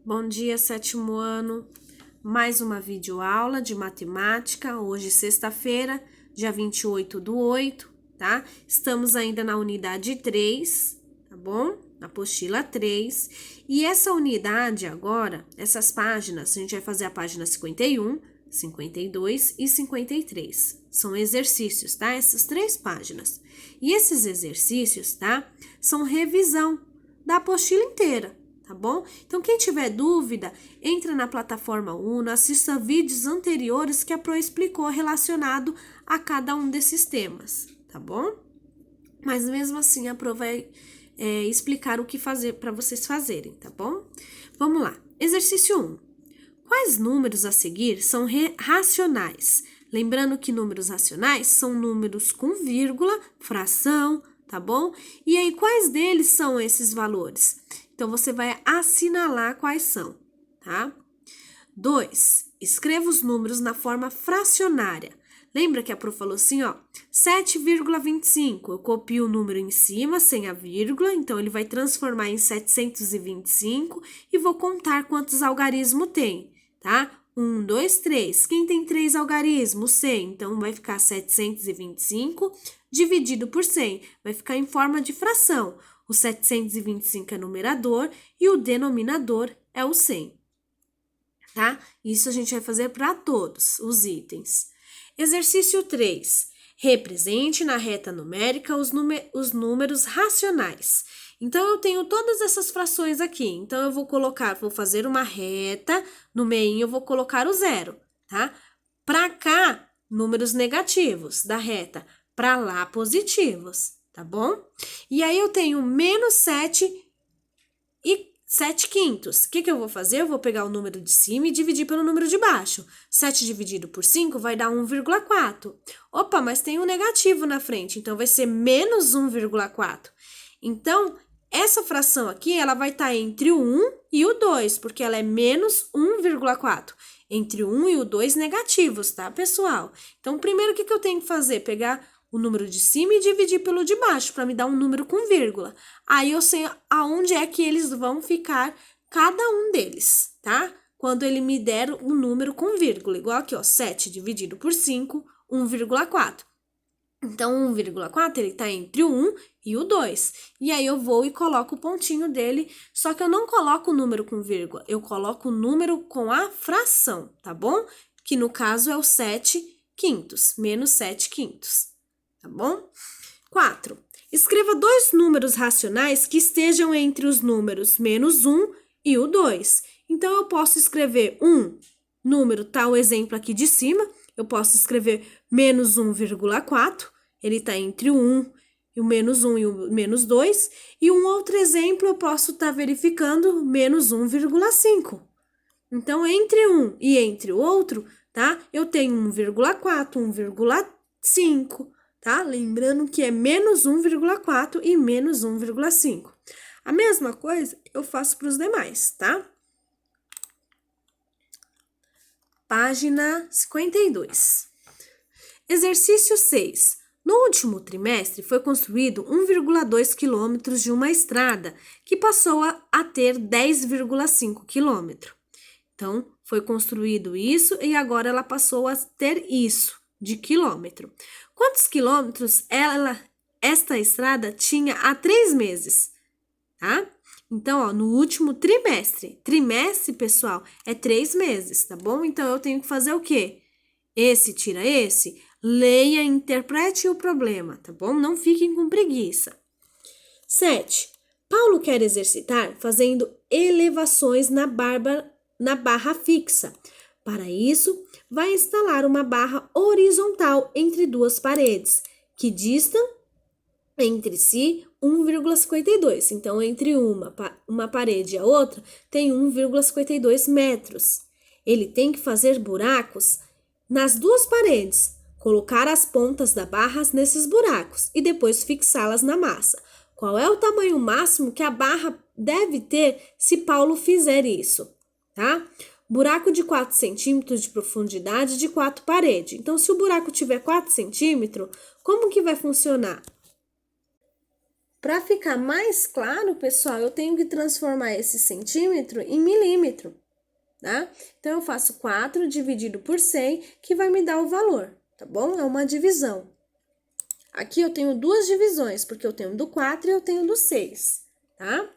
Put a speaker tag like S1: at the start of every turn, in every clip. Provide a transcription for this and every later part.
S1: Bom dia, sétimo ano. Mais uma videoaula de matemática, hoje sexta-feira, dia 28/8, tá? Estamos ainda na unidade 3, tá bom? Na apostila 3. E essa unidade agora, essas páginas, a gente vai fazer a página 51, 52 e 53. São exercícios, tá? Essas 3 páginas. E esses exercícios, tá? São revisão da apostila inteira. Tá bom? Então, quem tiver dúvida, entra na plataforma Uno, assista vídeos anteriores que a Pro explicou relacionado a cada um desses temas, tá bom? Mas mesmo assim, a Pro vai explicar o que fazer para vocês fazerem, tá bom? Vamos lá. Exercício 1. Quais números a seguir são racionais? Lembrando que números racionais são números com vírgula, fração, tá bom? E aí, quais deles são esses valores? Então, você vai assinalar quais são, tá? 2. Escreva os números na forma fracionária. Lembra que a Pro falou assim, ó, 7,25. Eu copio o número em cima, sem a vírgula, então ele vai transformar em 725 e vou contar quantos algarismos tem, tá? 1, 2, 3. Quem tem 3 algarismos? 100. Então, vai ficar 725 dividido por 100. Vai ficar em forma de fração. O 725 é numerador e o denominador é o 100, tá? Isso a gente vai fazer para todos os itens. Exercício 3. Represente na reta numérica os números racionais. Então, eu tenho todas essas frações aqui. Então, vou fazer uma reta, no meio eu vou colocar o 0, tá? Para cá, números negativos da reta, para lá, positivos, tá bom? E aí, eu tenho menos 7 e 7 quintos. O que eu vou fazer? Eu vou pegar o número de cima e dividir pelo número de baixo. 7 dividido por 5 vai dar 1,4. Opa, mas tem um negativo na frente, então vai ser menos 1,4. Então, essa fração aqui, ela vai estar entre o 1 e o 2, porque ela é menos 1,4. Entre o 1 e o 2 negativos, tá, pessoal? Então, primeiro, o que eu tenho que fazer? Pegar o número de cima e dividir pelo de baixo, para me dar um número com vírgula. Aí, eu sei aonde é que eles vão ficar, cada um deles, tá? Quando ele me der um número com vírgula, igual aqui, ó, 7 dividido por 5, 1,4. Então, 1,4, ele tá entre o 1 e o 2. E aí, eu vou e coloco o pontinho dele, só que eu não coloco o número com vírgula, eu coloco o número com a fração, tá bom? Que no caso é o 7 quintos, menos 7 quintos, tá bom? 4. Escreva 2 números racionais que estejam entre os números menos 1 e o 2. Então, eu posso escrever um número, tá o exemplo aqui de cima, eu posso escrever menos 1,4, ele está entre o 1 e o menos 1 e o menos 2. E um outro exemplo, eu posso estar verificando menos 1,5. Então, entre um e entre o outro, tá? Eu tenho 1,4, 1,5, tá? Lembrando que é menos 1,4 e menos 1,5. A mesma coisa eu faço para os demais, tá? Página 52. Exercício 6. No último trimestre, foi construído 1,2 quilômetros de uma estrada que passou a ter 10,5 quilômetros. Então, foi construído isso e agora ela passou a ter isso de quilômetro. Quantos quilômetros esta estrada tinha há 3 meses? Tá? Então, ó, no último trimestre. Trimestre, pessoal, é 3 meses, tá bom? Então, eu tenho que fazer o quê? Esse tira esse, leia e interprete o problema, tá bom? Não fiquem com preguiça. 7. Paulo quer exercitar fazendo elevações na barra fixa. Para isso, vai instalar uma barra horizontal entre 2 paredes, que distam entre si 1,52. Então, entre uma parede e a outra, tem 1,52 metros. Ele tem que fazer buracos nas 2 paredes, colocar as pontas da barra nesses buracos e depois fixá-las na massa. Qual é o tamanho máximo que a barra deve ter se Paulo fizer isso, tá? Buraco de 4 centímetros de profundidade de 4 paredes. Então, se o buraco tiver 4 centímetros, como que vai funcionar? Para ficar mais claro, pessoal, eu tenho que transformar esse centímetro em milímetro, tá? Então, eu faço 4 dividido por 100, que vai me dar o valor, tá bom? É uma divisão. Aqui eu tenho duas divisões, porque eu tenho do 4 e eu tenho do 6, tá?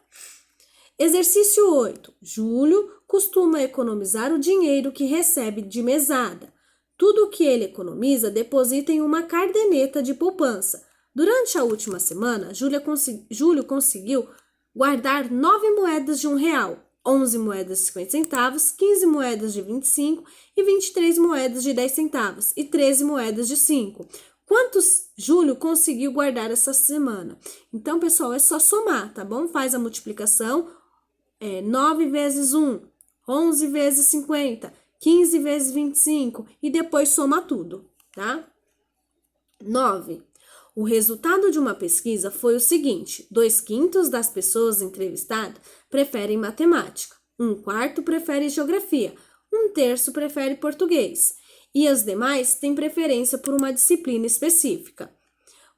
S1: Exercício 8. Júlio costuma economizar o dinheiro que recebe de mesada. Tudo o que ele economiza deposita em uma caderneta de poupança. Durante a última semana, Júlio conseguiu guardar 9 moedas de R$1, 11 moedas de 50 centavos, 15 moedas de 25 e 23 moedas de 10 centavos e 13 moedas de 5. Quantos Júlio conseguiu guardar essa semana? Então, pessoal, é só somar, tá bom? Faz a multiplicação. 9 vezes 1, 11 vezes 50, 15 vezes 25 e depois soma tudo, tá? 9. O resultado de uma pesquisa foi o seguinte: 2/5 das pessoas entrevistadas preferem matemática, 1/4 prefere geografia, 1/3 prefere português e as demais têm preferência por uma disciplina específica.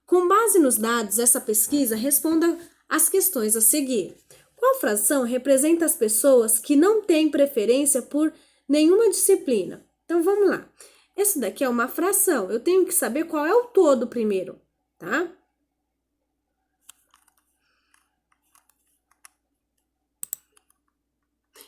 S1: Com base nos dados, essa pesquisa responda às questões a seguir. Qual fração representa as pessoas que não têm preferência por nenhuma disciplina? Então, vamos lá. Essa daqui é uma fração. Eu tenho que saber qual é o todo primeiro, tá?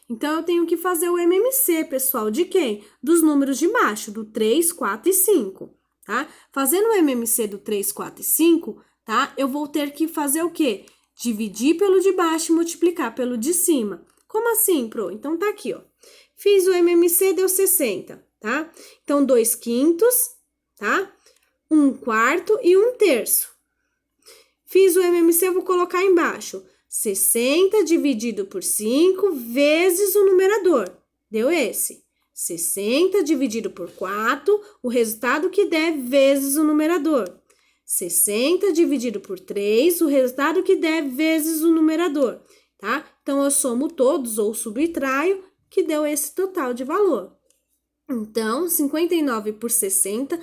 S1: Então, eu tenho que fazer o MMC, pessoal, de quem? Dos números de baixo, do 3, 4 e 5, tá? Fazendo o MMC do 3, 4 e 5, tá? Eu vou ter que fazer o quê? Dividir pelo de baixo e multiplicar pelo de cima. Como assim, Pro? Então, tá aqui, ó. Fiz o MMC, deu 60, tá? Então, 2/5, tá? 1/4 e 1/3. Fiz o MMC, eu vou colocar embaixo. 60 dividido por 5 vezes o numerador. Deu esse. 60 dividido por 4, o resultado que der vezes o numerador. 60 dividido por 3, o resultado que der vezes o numerador, tá? Então, eu somo todos ou subtraio, que deu esse total de valor. Então, 59 por 60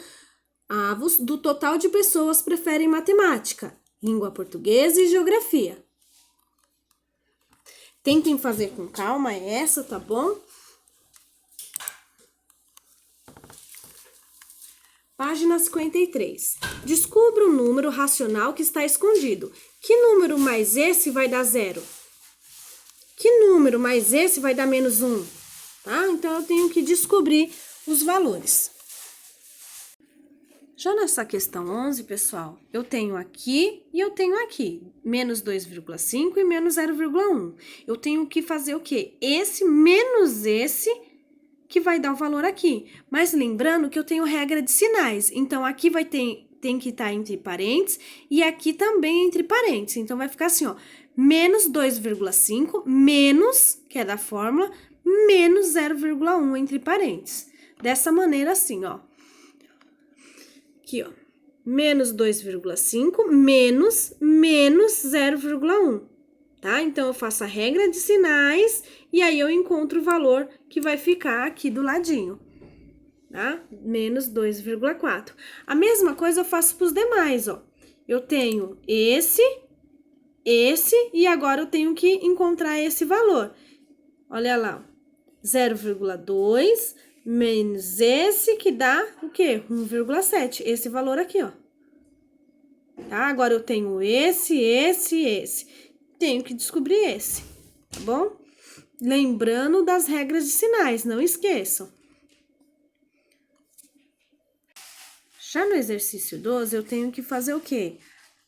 S1: avos do total de pessoas preferem matemática, língua portuguesa e geografia. Tentem fazer com calma essa, tá bom? Página 53. Descubra um número racional que está escondido. Que número mais esse vai dar 0? Que número mais esse vai dar menos 1? Tá? Então, eu tenho que descobrir os valores. Já nessa questão 11, pessoal, eu tenho aqui e eu tenho aqui, menos 2,5 e menos 0,1. Eu tenho que fazer o quê? Esse menos esse que vai dar o valor aqui. Mas lembrando que eu tenho regra de sinais, então aqui tem que estar entre parênteses e aqui também entre parênteses. Então, vai ficar assim, ó, menos 2,5 menos, que é da fórmula, menos 0,1 entre parênteses. Dessa maneira assim, ó. Aqui, ó, menos 2,5 menos 0,1, tá? Então, eu faço a regra de sinais e aí eu encontro o valor que vai ficar aqui do ladinho, tá? Menos 2,4. A mesma coisa eu faço para os demais, ó. Eu tenho esse e agora eu tenho que encontrar esse valor. Olha lá, 0,2 menos esse que dá o quê? 1,7. Esse valor aqui, ó. Tá? Agora eu tenho esse. Tenho que descobrir esse, tá bom? Lembrando das regras de sinais, não esqueçam. Já no exercício 12, eu tenho que fazer o quê?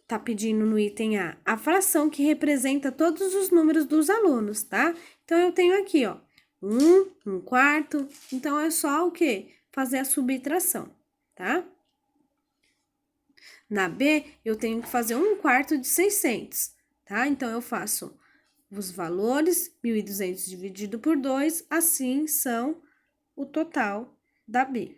S1: Tá pedindo no item A, a fração que representa todos os números dos alunos, tá? Então, eu tenho aqui, ó, 1/4, então é só o quê? Fazer a subtração, tá? Na B, eu tenho que fazer 1/4 de 600, tá? Então, eu faço os valores, 1.200 dividido por 2, assim são o total da B.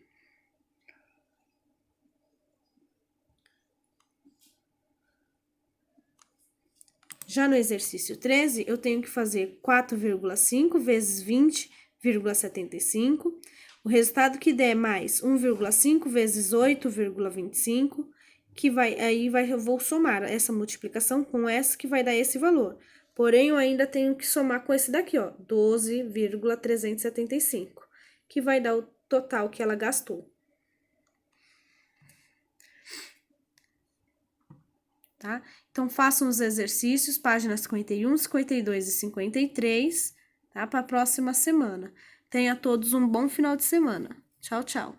S1: Já no exercício 13, eu tenho que fazer 4,5 vezes 20,75. O resultado que der mais 1,5 vezes 8,25 eu vou somar essa multiplicação com essa que vai dar esse valor. Porém, eu ainda tenho que somar com esse daqui, ó, 12,375, que vai dar o total que ela gastou. Tá? Então, façam os exercícios, páginas 51, 52 e 53, tá? Para a próxima semana. Tenha todos um bom final de semana. Tchau, tchau.